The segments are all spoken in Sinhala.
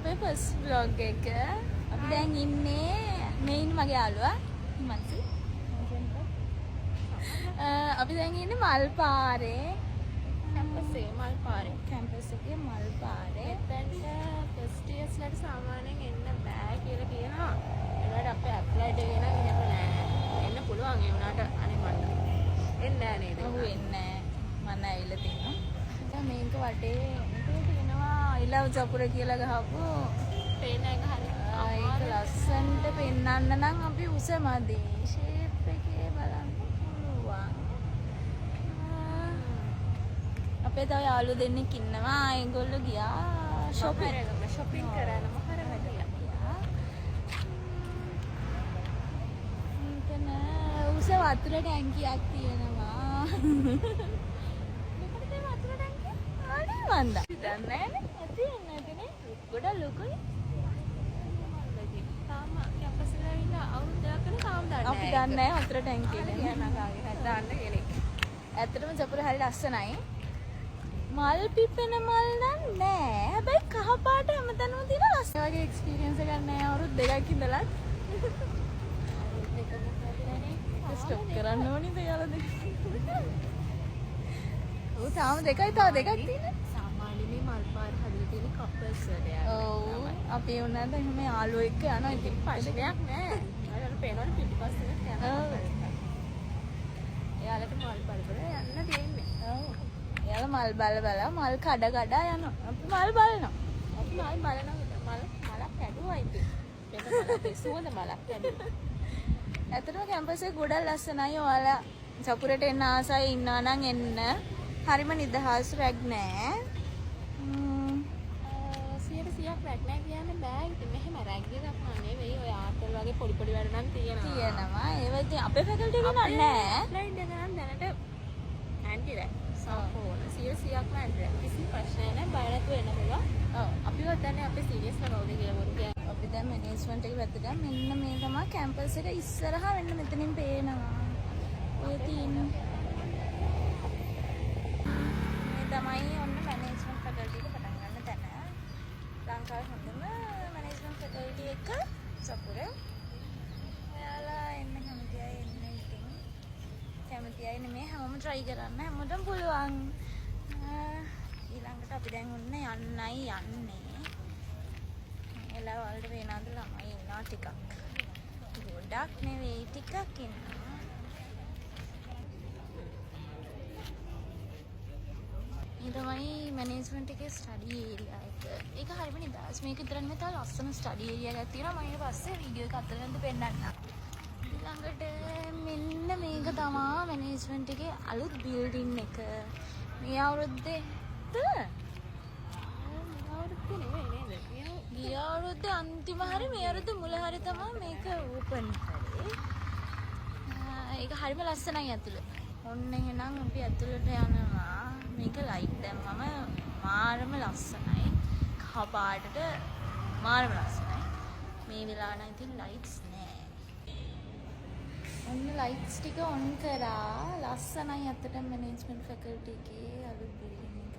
අපේ ෆස්ට් vlog එක. අපි දැන් ඉන්නේ මේ ඉන්නේ මගේ යාළුවා හිමන්ති. අපි දැන් ඉන්නේ මල් පාරේ. කැම්පස් එකේ මල් පාරේ. එතනට ෆස්ට් ඉයර්ස් ලට සාමාන්‍යයෙන් එන්න බෑ කියලා කියනවා. ඒකට අපේ ඇප්ලයි දෙගෙන ඉන්නට නෑ. එන්න පුළුවන් ඒ වුණාට අනේ මට එන්න නෑ නේද? ඔහු එන්නේ නැහැ. මම ඇවිල්ලා තිනවා. දැන් මේක වටේ මෙතන තියෙනවා I love Japura කියලා ගහපු පේන එක හරිය. ඒක ලස්සනට පෙන්වන්න නම් අපි උස මදි. ෂේප් එකේ බලන්න පුළුවන්. අපේ තව යාළුවෝ දෙන්නෙක් ඉන්නවා. ඒගොල්ලෝ ගියා shopping කරන්න මොහර වැඩියා. මෙතන උස වතුර ටැංකියක් තියෙනවා. මොකටද වතුර ටැංකිය? අනේ මන්ද. දන්නේ නැනේ. තියෙන්නේ නැතිනේ. ගොඩක් ලොකුයි. තාම කැම්පස් එකේ ඉන්න අවුරුද්දක් කරන තාම දන්නේ නැහැ. අපි දන්නේ නැහැ වතුර ටැංකිය ගැන. කියනකාගේ දාන්න කෙනෙක්. ඇත්තටම ජපුර හරි ලස්සනයි. මල් පිපෙන මල් නම් නෑ. හැබැයි කහ පාට හැමතැනම තියෙන ලස්සන වගේ එක්ස්පීරියන්ස් එකක් නෑ අවුරුදු දෙකක් ඉඳලා. ස්ටොප් කරන්න ඕනිද යාළුවද? ඔව් තාම දෙකයි තව දෙකක් තියෙනවා. සාමාන්‍යයෙන් මල් පාර හදලා තියෙන කපල්ස් වලට ඔව් අපි උනන්ද එහෙම යාළුවෝ එක්ක යනවා ඉතින් ප්‍රශ්නයක් නෑ. අර පේනවනේ පිටිපස්සේ යනවා. ඔව්. එයාලට මල් බලපල යන්න තියෙන්නේ. ඔව්. එයාලා මල් බල මල් කඩ යනවා. අපි මල් බලනවා. අපි මල් බලනවා මලක් ඇදුවා ඉතින්. මේක මලක් සුවඳ මලක් ඇදුවා. ඇත්තටම කැම්පස් එක ගොඩක් ලස්සනයි. ඔයාලා ජපුරට එන්න ආසයි ඉන්නවා නම් එන්න. හරිම නිදහස් රැග් නෑ. 100% රැග් නෑ කියන්න බෑ. ඉතින් මෙහෙම රැග් එකක් නෙවෙයි. ඔය ආර්ටල් වගේ පොඩි වැඩ නම් තියෙනවා. ඒව ඉතින් අපේ ෆැකල්ටි එකේ නෑ. ප්ලයින් එක නම් දැනට ඇන්ටි රැග්. සම්පූර්ණ 100%ක්ම ඇන්ටි රැග්. කිසි ප්‍රශ්නයක් නෑ. බය නැතුව එන්න පුළුවන්. ඔව්. අපි හිතන්නේ අපේ සීරියස්ලා කවුද කියලා මොකද කියන්නේ. අපි දැන් මැනේජ්මන්ට් එක පැත්තට මෙන්න මේ තමයි කැම්පස් එක ඉස්සරහා වෙන්න මෙතනින් පේනවා. ඔය තියෙන තමයි ඔන්න මැනේජ්මන්ට් ෆැකල්ටි එක පටන් ගන්න තැන. ලංකාවේ හොඳම මැනේජ්මන්ට් ෆැකල්ටි එක සපුර. ඔයාලා එන්න කැමති අය එන්න ඉතින්. කැමති අය නෙමෙයි හැමෝම try කරන්න. හැමෝටම පුළුවන්. ඊළඟට අපි දැන් ඔන්න යන්නයි යන්නේ. එලා වලට වෙනාද ළමයි ඉන්නවා ටිකක්. ගොඩක් නෙවෙයි ටිකක් ඉන්නවා. මේ තමයි මැනේජ්මන්ට් එකේ ස්ටඩි ඒරියා එක. ඒක හරියම නිදහස්. මේක විතරක් නෙවෙයි තව ලස්සන ස්ටඩි ඒරියා එකක් තියෙනවා. මම ඊට පස්සේ වීඩියෝ එක අතරින්ද පෙන්නන්නම්. ඊළඟට මෙන්න මේක තමයි මැනේජ්මන්ට් එකේ අලුත් බිල්ඩින් එක. මේ අවුරුද්දේ ගිය අවුරුද්දේ අන්තිම හරි මේ අවුරුද්දේ මුල හරි තමයි මේක ඕපන් කරේ. ඒක හරියම ලස්සනයි ඇතුළේ. ඔන්න එහෙනම් අපි ඇතුළට යනවා. මේක ලයිට් දැම්මම මාරම ලස්සනයි. කහ පාටට මාරම ලස්සනයි. මේ වෙලාව නම් ඉතින් ලයිට්ස් නෑ. ඔන්න ලයිට්ස් ටික ඔන් කරා. ලස්සනයි ඇත්තටම මැනේජ්මන්ට් ෆැකල්ටි එකේ අලුත් බිල්ඩින් එක.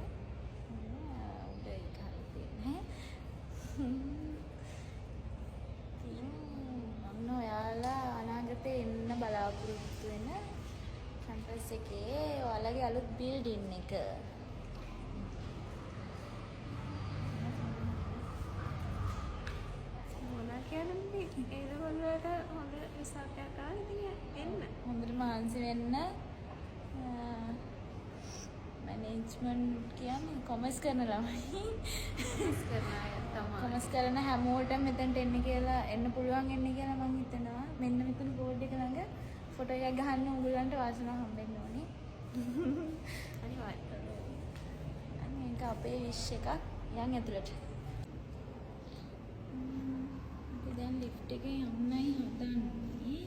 උඩ ඒක හරි තියෙන්නේ. ඔන්න ඔයාලා අනාගතේ එන්න බලාපොරොත්තු වෙන කැම්පස් එකේ ඔයාලගේ අලුත් බිල්ඩින් එක. මොනවා කියන්නේ ඒ වලට හොඳ රිසල්ට් එකක් ආවා ඉතින් එන්න. හොඳට මහන්සි වෙන්න. මැනේජ්මන්ට් කියන්නේ කොමර්ස් කරන ළමයි. කොමර්ස් කරන හැමෝටම මෙතනට එන්න කියලා එන්න පුළුවන් එන්න කියලා මම හිතනවා. මෙන්න මෙතන බෝඩ් එක ළඟ ෆොටෝ එකක් ගහන්න උගලන්ට වාසනාව හම්බෙන්න ඕනේ. අනිවාර්යයෙන්. මේක අපේ විශ් එකක්. යන් ඇතුළට. අපි දැන් ලිෆ්ට් එකේ යන්නයි හදන්නේ.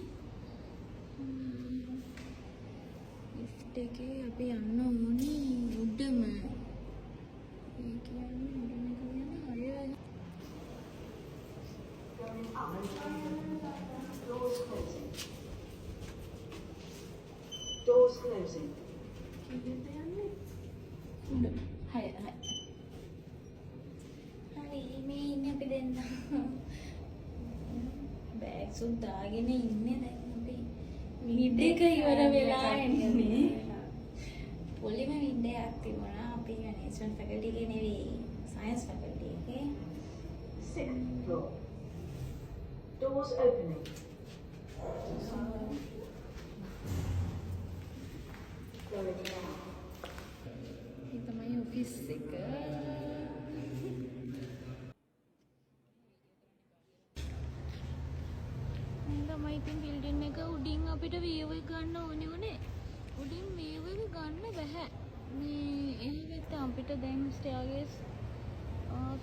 ලිෆ්ට් එකේ අපි යන්න ඕනේ උඩම. ඒ කියන්නේ උඩම කියන්නේ හරියට Doors closing. හරි මේ ඉන්නේ අපි දෙන්න. බෑග් සුත් දාගෙන ඉන්නේ දැන් අපි. මීඩ් එක ඉවර වෙලා එන්නේ. පොලිම මීඩ් එකක් තිබුණා. අපි මැනේජ්මන්ට් ෆැකල්ටි එකේ නෙවෙයි. සයන්ස් ෆැකල්ටි එකේ. Sixth floor. Doors opening. ini තමයි ඔෆිස් එක. මේ තමයි ඉතින් බිල්ඩින් එක උඩින් අපිට වීව් එක ගන්න ඕනේ උනේ. උඩින් වීව් එක ගන්න බෑ. මේ එහෙත් අපිට දැන් ස්ටෙයාර්කේස්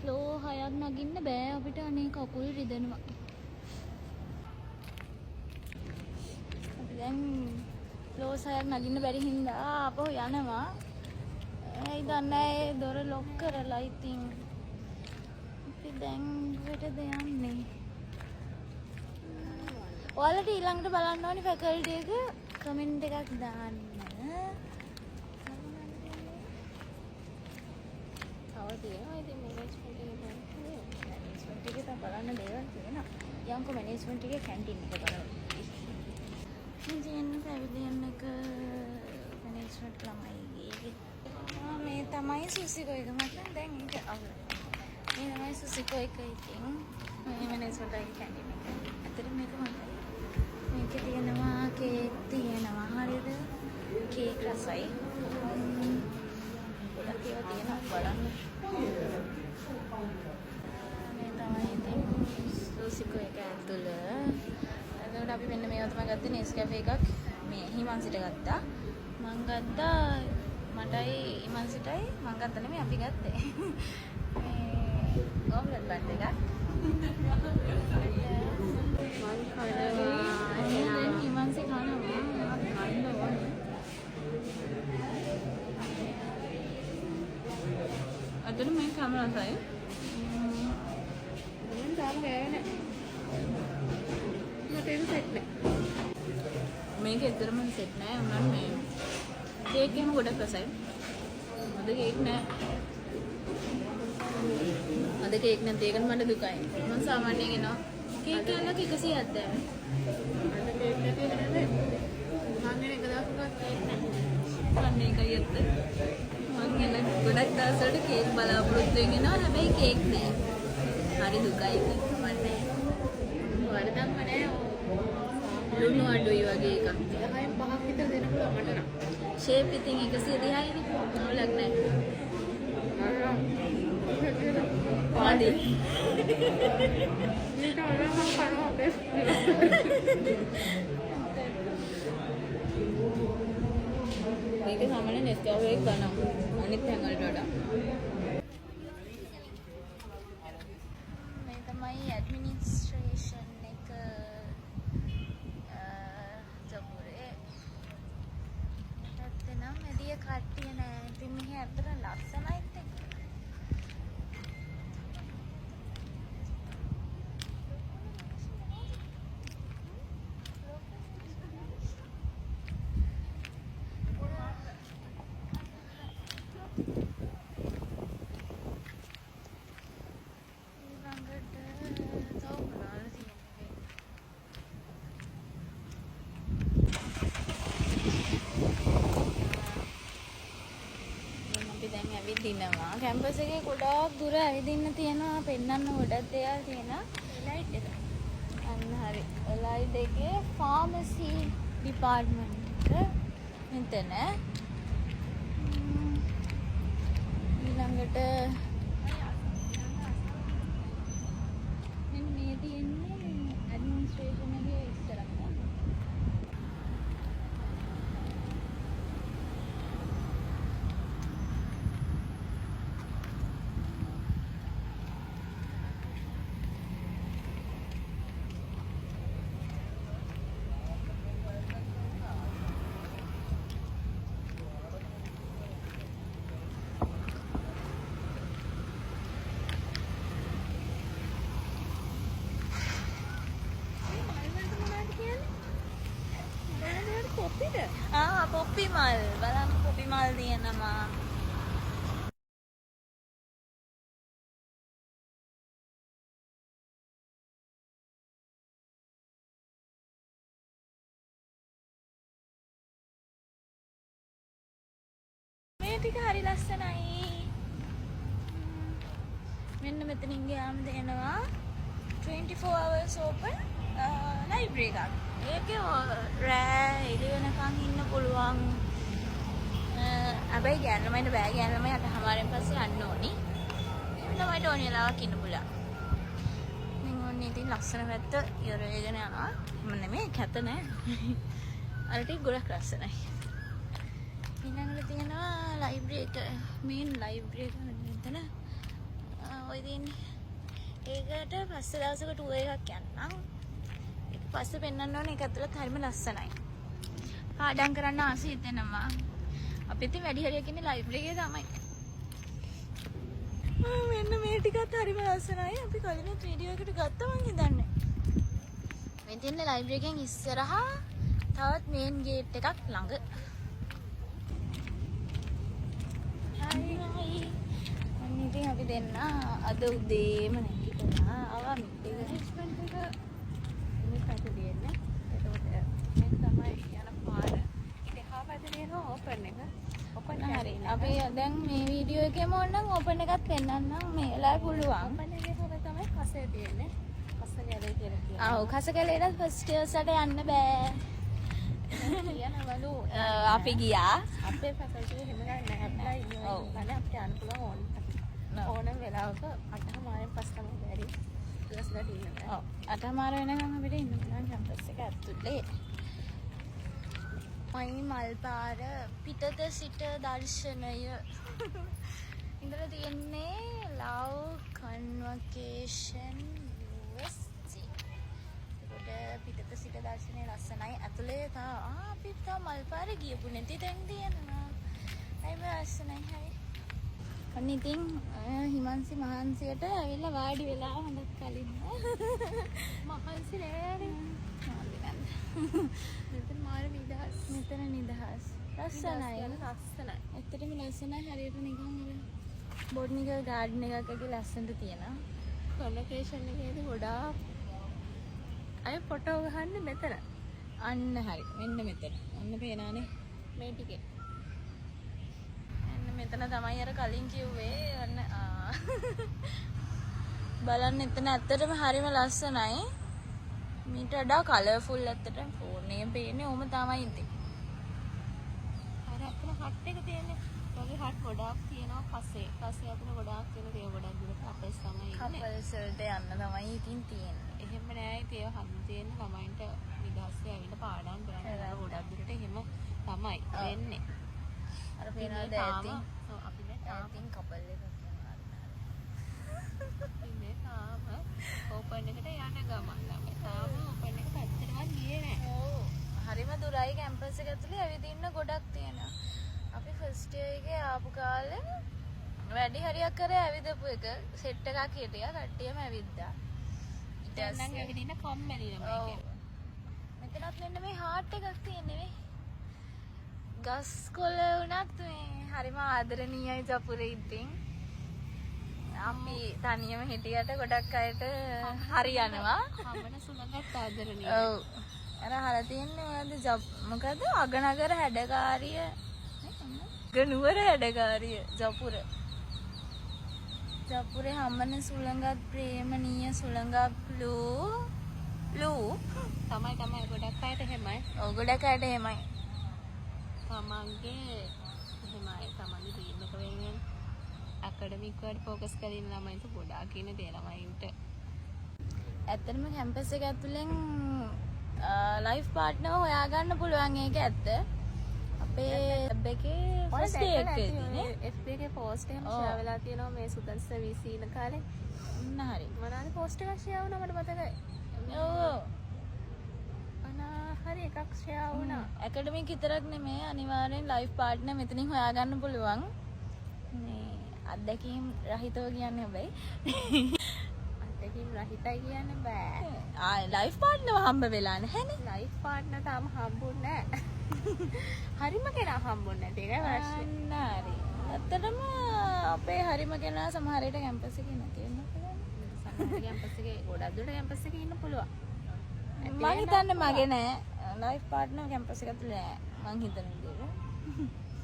ෆ්ලෝ 6ක් නගින්න බෑ අපිට. අනේ කකුල් රිදෙනවා. අපි දැන් ෆ්ලෝ 6ක් නගින්න බැරි හින්දා ආපහු යනවා. ඒ දන්නේ දොර ලොක් කරලා ඉතින් අපි දැන් වෙටද යන්නේ. ඔයාලට ඊළඟට බලන්න ඕනි ෆැකල්ටි එක කමෙන්ට් එකක් දාන්න. තව තියෙනවා ඉතින් මැනේජ්මන්ට් එකේ මැනේජ්මන්ට් එකේ තව බලන්න දේවල් තියෙනවා. යන්කෝ මැනේජ්මන්ට් එකේ කැන්ටින් එක බලන්න. ඉතින් පැවිදියන් එක මැනේජ්මන්ට් ළමයිගේ. මේ තමයි සුසිකෝ එක මට දැන් ඒක අවුල. මේ තමයි සුසිකෝ එක ඉතින් මේ මැනේජ්මන්ට් එකේ කැන්ටින් එක. ඇත්තටම මේක හොඳයි. මේකේ තියෙනවා කේක් තියෙනවා. හරියද? කේක් රසයි. ගොඩක් ඒවා තියෙනවා බලන්න. මේ තමයි ඉතින් සුසිකෝ එක ඇතුළ. එතකොට අපි මෙන්න මේවා තමයි ගත්තේ නෙස්කැෆේ එකක්. මේ හිමන්සිට ගත්තා. මං ගත්තා මටයි හිමන්සිටයි මං ගත්තා නෙමෙයි අපි ගත්තේ. මේ ඔම්ලට් බන් එකක්. මං කනවා දැන් හිමන්සි කනවා. කන්න ඕනේ. අදට මේ කැමරාසයි. මම තාම ගෑවේ නැහැ. මට ඒක සෙට් නැහැ. මේක ඇත්තටම සෙට් නෑ. උනත් මේ කේක් එහෙම ගොඩක් රසයි. අද කේක් නෑ. අද කේක් නැත්නම් ඒකට මට දුකයි. මම සාමාන්‍යයෙන් එනවා කේක් කෑල්ලක් 170. අද කේක් නැති නේද? මං එන එක දවසක්වත් කේක් නැහැ. අන්න ඒකයි ඇත්ත. මං එන ගොඩක් දවසකට කේක් බලාපොරොත්තු වෙගෙන එනවා. හැබැයි කේක් නෑ. හරි දුකයි ඒක. මන්නේ. වරදක්ම නැහැ. ලුණු අඩුයි වගේ එකක්. 10න් 5ක් විතර දෙන්න පුළුවන් මට නම්. ෂේප් ඉතින් 130යි නේ. මොලක් නෑ. පාඩි. මේක අරම කනවා බෙස්. මේක සාමාන්‍ය නෙස්කැෆේ එක ගන්නවා. අනිත් තැන් වලට වඩා. මේ තමයි ඇඩ්මිනිස්ට්‍රේෂන් එක ජොබුරේ. ඒත් නම් මෙදිය කට්ටිය නෑ. ඉතින් මෙහි අතර ලස්සනයිත් එක්ක. දිනවා කැම්පස් එකේ ගොඩාක් දුර ඇවිදින්න තියෙනවා. පෙන්නන්න ගොඩක් දේවල් තියෙනවා. ලයිට් එක. අන්න හරි. ලයිට් එකේ ෆාමසි ඩිපාර්ට්මන්ට් එක මෙතන. ඊළඟට මෙන්න මේ තියෙන්නේ ඇඩ්මිනිස්ට්‍රේෂන් එකේ ඉස්සරහ. පොප්පි මල් බලන්න පොප්පි මල් තියෙනවා. ටික හරි ලස්සනයි. මෙන්න මෙතනින් ගියාම දෙනවා 24 hours open library එකක්. ඒකේ රෑ එළි වෙනකන් ඉන්න පුළුවන්. හැබැයි ගෑනුමයිට බෑ. ගෑනුමයි 8:00 පස්සේ යන්න ඕනි. ළමයිට ඕන වෙලාවක් ඉන්න පුළුවන්. මම ඕනේ ඉතින් ලස්සන පැත්ත ඉවර වෙගෙන යනවා. මම නෙමෙයි කැත නෑ. අර ටික ගොඩක් ලස්සනයි. ඊළඟට තියෙනවා ලයිබ්‍රරි එක. මේන් ලයිබ්‍රරි එක මෙතන. ඔය තියෙන්නේ. ඒකට පස්සේ දවසක ටුවර් එකක් යන්නම්. ඒක පස්සේ පෙන්වන්න ඕනේ. ඒක ඇතුළත් හරිම ලස්සනයි. පාඩම් කරන්න ආසයි හිතෙනවා. අපි ඉතින් වැඩි හරියක් ඉන්නේ ලයිබ්‍රරි එකේ තමයි. මෙන්න මේ ටිකත් හරිම ලස්සනයි. අපි කලිනුත් වීඩියෝ එකකට ගත්තා මං හිතන්නේ. මේ තියෙන ලයිබ්‍රරි එකෙන් ඉස්සරහා තවත් මේන් ගේට් එකක් ළඟ. හයි. අන්න ඉතින් අපි දෙන්න අද උදේම නැගිටලා ආවා මිට්ටේක. මේ පැත්තේ දෙන්නේ. එතකොට මේක තමයි යන පාර. ඉතින් හා පැත්තේ දෙන ඕපන් එක. ඕපන් හරි. අපි දැන් මේ වීඩියෝ එකේම ඕනනම් ඕපන් එකත් පෙන්නන්නම්. මේ වෙලාවේ පුළුවන්. ඕපන් එකේ තමයි කසේ තියෙන්නේ. කසේ යලේ කියලා කියනවා. ආ කසකලේට ෆස්ට් ඉයර්ස් වලට යන්න බෑ. කියනවලු අපි ගියා. අපේ ෆැකල්ටි එක එහෙම ගන්න නැහැ. ඔව්. ගන්න අපිට යන්න පුළුවන් ඕනම වෙලාවක 8:00 පස්සේ තමයි බැරි. ඊළඟට ඉන්න බෑ. ඔව් 8:00 වෙනකන් අපිට ඉන්න පුළුවන් කැම්පස් එක ඇතුලේ. මයි මල් පාර පිටත සිට දර්ශනය. ඉඳලා තියෙන්නේ ලව් කන්වොකේෂන් USC. ඒකට පිටත සිට දර්ශනය ලස්සනයි. ඇතුලේ අපි තා මල් පාරේ ගියපු නැති තැන් තියෙනවා. අයිම ලස්සනයි හයි. අන්න ඉතින් හිමන්සි මහන්සියට ඇවිල්ලා වාඩි වෙලා හොඳක් කලින් මහන්සි නෑනේ. මෙතන මාර නිදහස්. මෙතන නිදහස්. ලස්සනයි. ලස්සනයි. ඇත්තටම ලස්සනයි. හරියට නිකන් බොටනිකල් ගාඩන් එකක් වගේ ලස්සනට තියෙනවා. කොලොකේෂන් එකේදී ගොඩාක් අය ෆොටෝ ගහන්නේ මෙතන. අන්න හරි. මෙන්න මෙතන. ඔන්න පේනානේ මේ ටිකේ. මෙතන තමයි අර කලින් කිව්වේ අන්න බලන්න එතන ඇත්තටම හරිම ලස්සනයි. මීට වඩා කලර්ෆුල් ඇත්තටම ෆෝන් එකෙන් පේන්නේ ඕම තමයි ඉතින්. අර අපේ හට් එක තියෙන්නේ. වගේ හට් ගොඩාක් තියෙනවා පස්සේ. පස්සේ අපිට ගොඩාක් තියෙන දේ ගොඩක් දුරට අපස් තමයි ඉන්නේ. කපල්ස් වලට යන්න තමයි ඉතින් තියෙන්නේ. එහෙම නෑ ඉතින් ඒව හම් තියෙන ළමයින්ට නිදහස්සේ ඇවිල්ලා පාඩම් කරන්න ගොඩක් දුරට එහෙම තමයි වෙන්නේ. අර පේනවා දැතින් අපි දැන් කපල් එකක් යනවා. ඉන්නේ තාම ඕපන් එකට යන ගමන් ළමයි. තාම ඕපන් එක පැත්තටවත් ගියේ නෑ. ඔව්. හරිම දුරයි කැම්පස් එක ඇතුලේ ඇවිදින්න ගොඩක් තියෙනවා. අපි ෆස්ට් ඉයර් එකේ ආපු කාලේ වැඩි හරියක් කරේ ඇවිදපු එක සෙට් එකක් හිටියා. කට්ටියම ඇවිද්දා. දැන් නම් ඇවිදින්න කම්මැලි ළමයි. මෙතනත් මෙන්න මේ හાર્ට් එකක් තියෙන්නේ මේ. ගස් කොළ වුණත් මේ හරිම ආදරණීයයි ජපුරේ ඉතින්. අපි තනියම හිටියට ගොඩක් අයට හරි යනවා. හම්බන සුළඟත් ආදරණීය. ඔව්. අර අහලා තියන්නේ මොකද්ද මොකද්ද අගනගර හැඩකාරිය ගනුවර හැඩකාරිය ජපුර. ජපුරේ හම්බන සුළඟත් ප්‍රේමණීය සුළඟක් ලූ තමයි ගොඩක් අයට එහෙමයි. ඔව් ගොඩක් අයට එහෙමයි. තමන්ගේ එහෙමයි තමන්ගේ ටීම් එක වෙනුවෙන් ඇකඩමික් වලට ફોකස් කරගෙන ළමයින්ට ගොඩාක් ඉන්න දේ ළමයින්ට. ඇත්තටම කැම්පස් එක ඇතුලෙන් ලයිෆ් පාර්ට්නර් හොයාගන්න පුළුවන් ඒක ඇත්ත. අපේ ලැබ් එකේ ෆස්ට් ඩේ එකේ FB එකේ පෝස්ට් එකක් ෂෙයා වෙලා තියෙනවා මේ සුදර්ශ VC ඉන කාලේ. හරි. මොනවාද පෝස්ට් එකක් ෂෙයා වුණා මට මතකයි. ඔව්. හරි එකක් ෂෙයා වුණා. ඇකඩමික් විතරක් නෙමෙයි අනිවාර්යෙන් ලයිෆ් පාර්ට්නර් මෙතනින් හොයාගන්න පුළුවන්. මේ අත්දැකීම් රහිතව කියන්නේ හැබැයි. අත්දැකීම් රහිතයි කියන්න බෑ. ලයිෆ් පාර්ට්නර් හම්බ වෙලා නැහැනේ. ලයිෆ් පාර්ට්නර් තාම හම්බුන්නේ නැහැ. හරිම කෙනා හම්බුන්නේ නැති එකයි ප්‍රශ්නේ. හරි. ඇත්තටම අපේ හරිම කෙනා සමහර විට කැම්පස් එකේ නැති වෙනවා. සමහර කැම්පස් එකේ ගොඩක් දුරට කැම්පස් එකේ ඉන්න පුළුවන්. මං හිතන්නේ මගේ නෑ ලයිෆ් පාර්ට්නර් කැම්පස් එක ඇතුලේ නෑ මං හිතන විදිහට.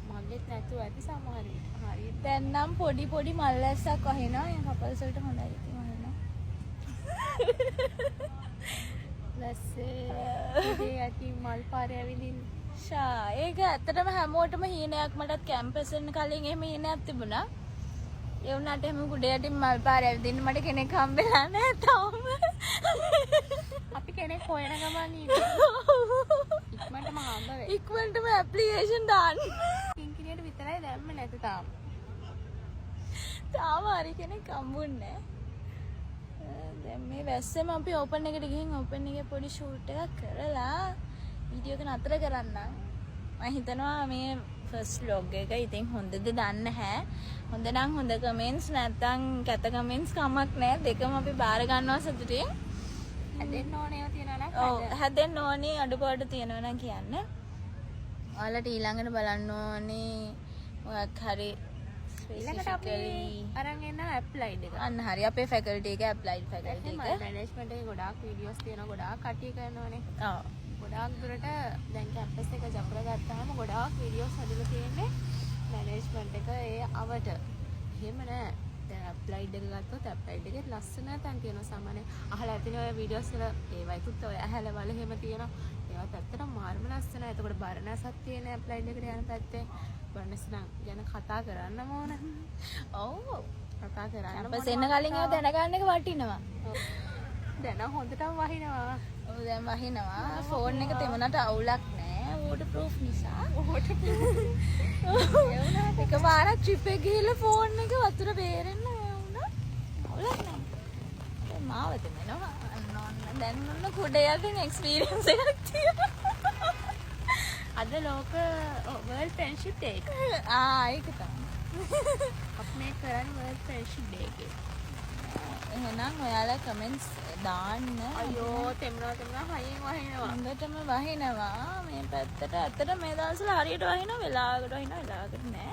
මල්ලෙත් නැතුව ඇති සමහර විට. හරියට දැන් නම් පොඩි මල් ඇස්සක් වහිනවා. ඒ කපල්ස් වලට හොඳයි ඉතින් වහිනවා. ලස්සේ ඉතේ ඇති මල් පාරේ ඇවිදින්න. ෂා ඒක ඇත්තටම හැමෝටම හීනයක්. මටත් කැම්පස් එන්න කලින් එහෙම හීනයක් තිබුණා. ඒ වුණාට එහෙම කුඩේ යටින් මල් පාරේ ඇවිදින්න මට කෙනෙක් හම්බෙලා නැහැ තාම. අපි කෙනෙක් හොයන ගමන් ඉන්නේ. ඉක්මනටම හම්බ වෙයි. ඉක්මනටම ඇප්ලිකේෂන් දාන්න. කිංකිනියට විතරයි දැම්ම නැති තාම. තාම හරි කෙනෙක් හම්බුන්නේ නැහැ. දැන් මේ වැස්සෙම අපි ඕපන් එකට ගිහින් ඕපන් එකේ පොඩි ෂූට් එකක් කරලා වීඩියෝ එක නතර කරන්නම්. මම හිතනවා මේ ෆස්ට් vlog එක ඉතින් හොඳද දන්නේ නැහැ. හොඳ නම් හොඳ කමෙන්ට්ස් නැත්නම් කැත කමෙන්ට්ස් කමක් නැහැ. දෙකම අපි බාර ගන්නවා සතුටින්. හැදෙන්න ඕනේ ඒවා තියනවා නම් ඔව් හැදෙන්න ඕනේ අඩුපාඩු තියෙනවා නම් කියන්න. ඔයාලට ඊළඟට බලන්න ඕනේ මොකක් හරි ඊළඟට අපි අරන් එන ඇප්ලයිඩ් එක. අන්න හරි අපේ ෆැකල්ටි එක ඇප්ලයිඩ් ෆැකල්ටි එක. මැනේජ්මන්ට් එකේ ගොඩාක් වීඩියෝස් තියෙනවා ගොඩාක් කටි කරනවානේ. ඔව් ගොඩාක් දුරට දැන් කැම්පස් එක ජප්‍ර ගත්තාම ගොඩාක් වීඩියෝස් හදලා තියෙන්නේ මැනේජ්මන්ට් එක ඒ අවට. එහෙම නෑ. දැන් ඇප්ලයිඩ් එක ගත්තොත් ඇප්ලයිඩ් එකේ ලස්සන තැන් තියෙනවා සාමාන්‍ය. අහලා ඇතිනේ ඔය වීඩියෝස් වල ඒවයිකුත් ඔය ඇහැල වල එහෙම තියෙනවා. ඒවත් ඇත්තටම මාර්ම ලස්සනයි. එතකොට බරණැසක් තියෙන ඇප්ලයිඩ් එකට යන පැත්තේ බරණැස නම් ගැන කතා කරන්නම ඕන. ඔව් කතා කරන්න. කැම්පස් එන්න කලින් ඒවා දැනගන්න එක වටිනවා. දැන් හොඳටම වහිනවා. ඔව් දැන් වහිනවා. ෆෝන් එක තෙමනට අවුලක් නෑ. වෝටර් ප්‍රූෆ් නිසා. එකපාරක් ට්‍රිප් එක ගිහලා ෆෝන් එක වතුර බේරෙන්න වුණා. අවුලක් නෑ. දැන් මාව දෙනවා. දැන් ඔන්න කුඩේ යකින් එක්ස්පීරියන්ස් එකක් තියෙනවා. අද ලෝක වර්ල්ඩ් ෆ්‍රෙන්ඩ්ෂිප් ඩේ එක. ඒක තමයි. අපි මේ කරන්නේ වර්ල්ඩ් ෆ්‍රෙන්ඩ්ෂිප් ඩේ එකේ. එහෙනම් ඔයාලා කමෙන්ට්ස් දාන්න. අයියෝ තෙමනවා හයියෙන් වහිනවා. හොඳටම වහිනවා. මේ පැත්තට ඇත්තට මේ දවස්වල හරියට වහිනවා. වෙලාවකට වහිනවා වෙලාවකට නෑ.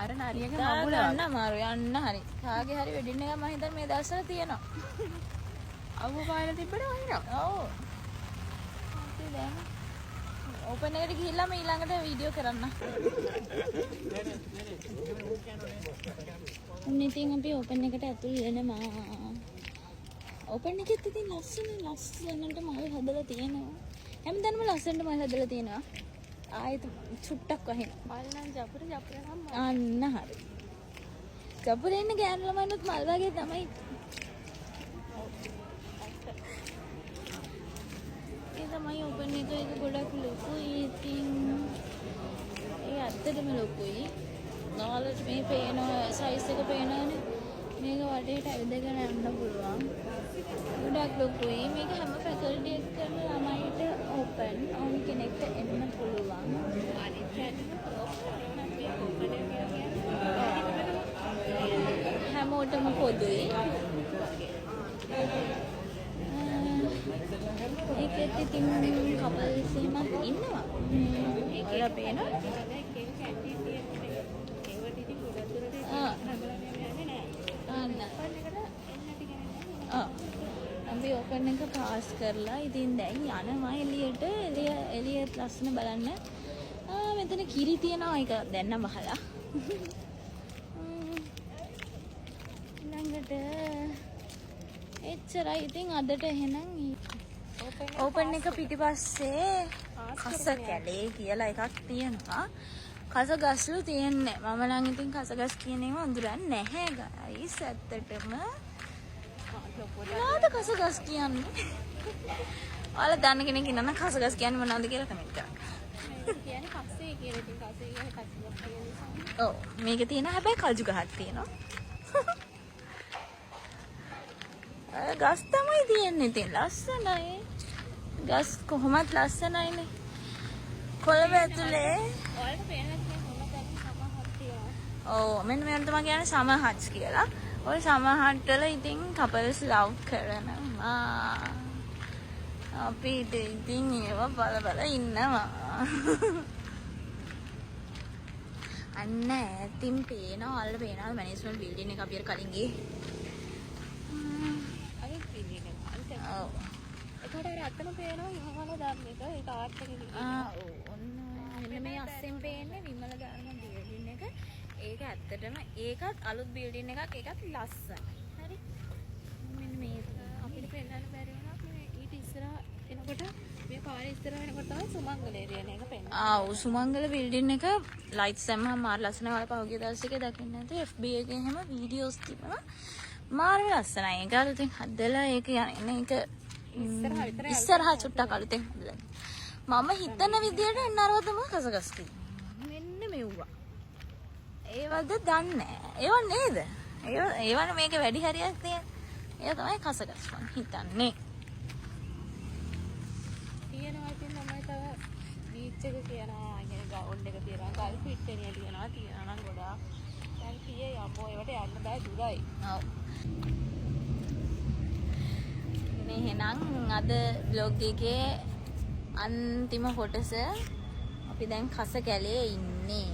අර නරියගේ හිතා මගුල ගන්න අමාරු යන්න හරි. කාගේ හරි වෙඩින් එකක් මම හිතන්නේ මේ දවස්වල තියෙනවා. අවුව පායලා තිබ්බට වහිනවා. ඔව්. අපි දැන් ඕපන් එකට ගිහිල්ලා මේ ඊළඟට වීඩියෝ කරන්න. ඉතින් අපි ඕපන් එකට ඇතුල් වෙනවා. ඕපන් එකෙත් ඉතින් ලස්සනට මල් හදලා තියෙනවා. හැමදාම ලස්සනට මල් හදලා තියෙනවා. ආයෙත් චුට්ටක් වහිනවා. මල් නම් ජපුර නම් අන්න හරි. ජපුරේ ඉන්න ගෑනු ළමයිනුත් මල් වගේ තමයි. ඒ තමයි ඕපන් එක ගොඩක් ලොකුයි. ඉතින් ඒ ඇත්තටම ලොකුයි. නාලට මේ පේන සයිස් එක පේනවනේ. මේක වටේට ඇවිදගෙන යන්න පුළුවන්. ගොඩක් ලොකුයි. මේක හැම ෆැකල්ටි එකකම ළමයිට ඕපන්. ඕන කෙනෙක්ට එන්න පුළුවන්. අනිත් පැත්තට හැමෝටම පොදුයි. ඒකෙත් ඉතින් කපල්ස් එහෙමත් ඉන්නවා. ඒකලා පේනවා. අපි ඕපන් එක පාස් කරලා ඉතින් දැන් යනවා එළියට. එළිය ලස්සන බලන්න. මෙතන කිරි තියෙනවා. ඒක දැන් නම් වහලා. ළඟට එච්චරයි. ඉතින් අදට එහෙනම් ඕපන් එක පිටිපස්සේ කස කැලේ කියලා එකක් තියෙනවා. කස ගස්ලු තියෙන්නේ. මම නම් ඉතින් කස ගස් කියන ඒවා අඳුරන්නේ නැහැ ගයිස්. ඇත්තටම මොනවද කස ගස් කියන්නේ? ඔයාලා දන්න කෙනෙක් ඉන්නනම් කස ගස් කියන්නේ මොනවද කියලා කමෙන්ට් කරන්න. කියන්නේ කස්සේ කියලා. ඉතින් කස්සේ කියන්නේ කස්සේ කියන්නේ. ඔව් මේක තියෙන හැබැයි කල්ජු ගහක් තියෙනවා. ගස් තමයි තියෙන්නේ. ඉතින් ලස්සනයි. ගස් කොහොමත් ලස්සනයිනේ. කොළඹ ඇතුලේ ඔයාලට පේන්නේ නැති මොන තැන සමහරක් තියෙනවා. ඔව් මෙන්න මේකට තමයි කියන්නේ සමර් හට්ස් කියලා. ඔය සමර් හට් වල ඉතින් කපල්ස් ලව් කරනවා. අපි ඉතින් ඒව බල ඉන්නවා. අන්න ඇතින් පේනවා. ඔයාලට පේනවා මැනේජ්මන්ට් බිල්ඩින් එක අපි කලින් ගියේ. ඔව්. ඒකට අර අතන පේනවා ඉහවල දාන්න එක ඒක ආර්ට් එකේ. ඔන්න එහෙම මෙන්න මේ අස්සෙන් පේන්නේ විමල ධර්ම බිල්ඩින් එක. ඒක ඇත්තටම ඒකත් අලුත් බිල්ඩින් එකක්. ඒකත් ලස්සනයි. හරි. මෙන්න මේ අපිට පෙන්වන්න බැරි වුණා මේ ඊට ඉස්සරහ එනකොට මේ පාරේ ඉස්සරහ එනකොට තමයි සුමංගල ඒරියා එක පෙන්වන්නේ. සුමංගල බිල්ඩින් එක ලයිට්ස් දැම්මම මාර ලස්සනයි. ඔයාලා පහුගිය දවස් එකේ දකින්න නැතුව FB එකේ හැම වීඩියෝස් තිබුණා. මාර ලස්සනයි. ඒක අලුතෙන් හදලා ඒක යන්නේ ඒක ඉස්සරහා චුට්ටක් අලුතෙන් හදලා. මම හිතන විදියට එන්නරවතම කසකස් තියෙනවා. මෙන්න මෙව්වා. ඒවද දන්නේ නැහැ. ඒව නේද? ඒවනේ මේක වැඩි හරියක් තියෙන. ඒක තමයි කසකස් මං හිතන්නේ. තියෙනවා ඉතින් මම තව බීච් එක කියනවා අයිනේ ග්‍රවුන්ඩ් එක තියෙනවා ගල් පිට්ටනිය තියෙනවා නම් ගොඩාක් දැන් කීයේ යම්මෝ ඒවට යන්න බෑ දුරයි. ඔව්. මේ එහෙනම් අද vlog එකේ අන්තිම කොටස අපි දැන් කස කැලේ ඉන්නේ.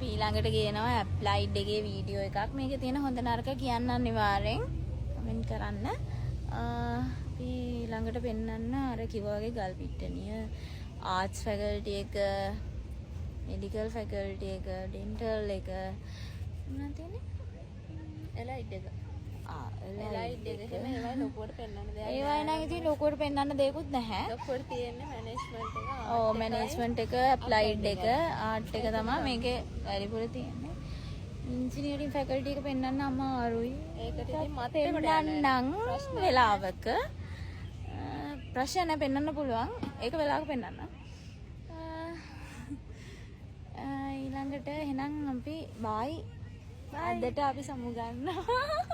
ඊළඟට ගේනවා ඇප්ලයිඩ් එකේ වීඩියෝ එකක්. මේකේ තියෙන හොඳ නරක කියන්න අනිවාර්යෙන් කමෙන්ට් කරන්න. අපි ඊළඟට පෙන්නන්න අර කිව්වා වගේ ගල් පිට්ටනිය, ආර්ට්ස් ෆැකල්ටි එක, මෙඩිකල් ෆැකල්ටි එක, ඩෙන්ටල් එක මොනවද තියෙන්නේ? එලයිඩ් එක. එලයිඩ් එක එහෙම ඒවයි ලොකුවට පෙන්වන්න දෙයක්. ඒවයි නම් ඉතින් ලොකුවට පෙන්වන්න දෙයක්වත් නැහැ. ලොකුවට තියෙන්නේ මැනේජ්මන්ට් එක. ඔව් මැනේජ්මන්ට් එක, ඇප්ලයිඩ් එක, ආර්ට් එක තමයි මේකේ වැඩිපුර තියෙන්නේ. ඉන්ජිනියරින් ෆැකල්ටි එක පෙන්වන්න අමාරුයි. ඒකට ඉතින් මතේ පෙන්වන්නම් වෙලාවක. ප්‍රශ්න නැහැ පෙන්වන්න පුළුවන්. ඒක වෙලාවක පෙන්වන්න. ඊළඟට එහෙනම් අපි බයි. අදට අපි සමු ගන්නවා.